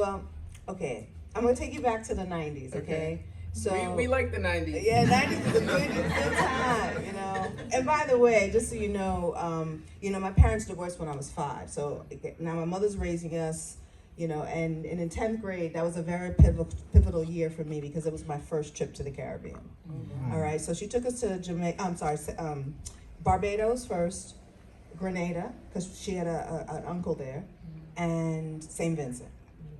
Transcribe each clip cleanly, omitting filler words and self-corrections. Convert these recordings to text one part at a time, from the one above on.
Well, okay, I'm gonna take you back to the 90s, okay? So we like the 90s. Yeah, 90s is a good time, you know. And by the way, just so you know, my parents divorced when I was 5. So now my mother's raising us, you know, and in 10th grade, that was a very pivotal year for me because it was my first trip to the Caribbean. Mm-hmm. All right, so she took us to Barbados first, Grenada, because she had an uncle there, and St. Vincent.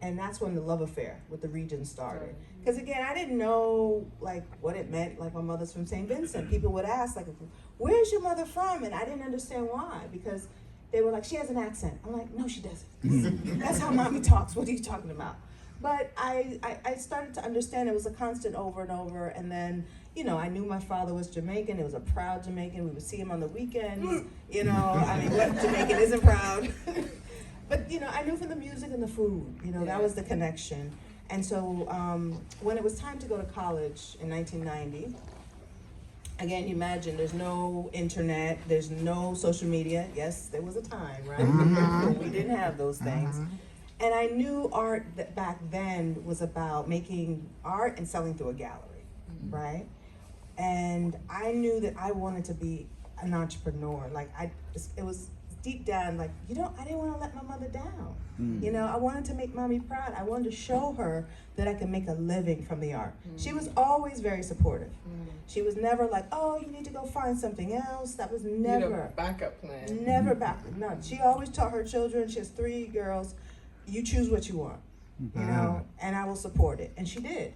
And that's when the love affair with the region started. Because again, I didn't know like what it meant, like my mother's from St. Vincent. People would ask like, where's your mother from? And I didn't understand why, because they were like, she has an accent. I'm like, no, she doesn't. That's how mommy talks. What are you talking about? But I started to understand it was a constant over and over. And then, you know, I knew my father was Jamaican. It was a proud Jamaican. We would see him on the weekends. You know, I mean, what Jamaican isn't proud? But, you know, I knew from the music and the food, you know, that was the connection. And so when it was time to go to college in 1990, again, you imagine there's no internet, there's no social media. Yes, there was a time, right? Mm-hmm. We didn't have those things. Mm-hmm. And I knew art that back then was about making art and selling through a gallery, mm-hmm. right? And I knew that I wanted to be an entrepreneur. Like it was deep down, like, I didn't want to let my mother down. Mm. You know, I wanted to make mommy proud. I wanted to show her that I could make a living from the art. Mm. She was always very supportive. Mm. She was never like, oh, you need to go find something else. That was never. Backup plan. Never backup, no. She always taught her children, she has 3 girls, you choose what you want, you know, and I will support it. And she did.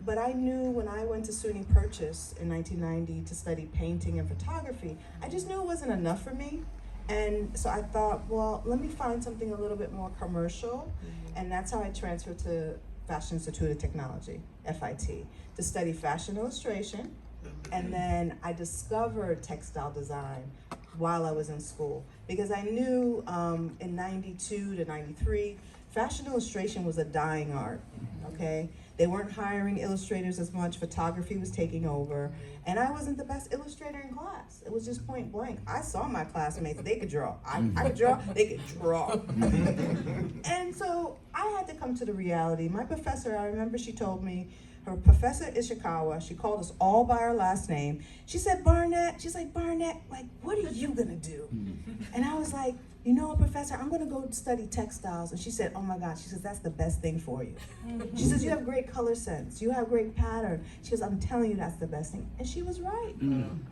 But I knew when I went to SUNY Purchase in 1990 to study painting and photography, I just knew it wasn't enough for me. And so I thought, well, let me find something a little bit more commercial. Mm-hmm. And that's how I transferred to Fashion Institute of Technology, FIT, to study fashion illustration. And then I discovered textile design while I was in school, because I knew in 92 to 93, fashion illustration was a dying art, okay? They weren't hiring illustrators as much, photography was taking over, and I wasn't the best illustrator in class. It was just point blank. I saw my classmates, they could draw. I could draw, they could draw. And so I had to come to the reality. My professor, I remember she told me, her Professor Ishikawa, she called us all by our last name. She said, Barnett, she's like, Barnett, like, what are you gonna do? And I was like, you know what, Professor, I'm gonna go study textiles. And she said, oh my God, she says, that's the best thing for you. She says, you have great color sense, you have great pattern. She goes, I'm telling you, that's the best thing. And she was right.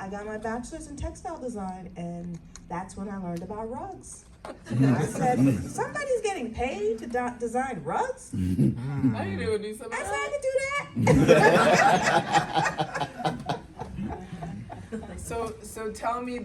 I got my bachelor's in textile design, and that's when I learned about rugs. I said, somebody's getting paid to design rugs? I didn't even do something. I said, I could do that. So tell me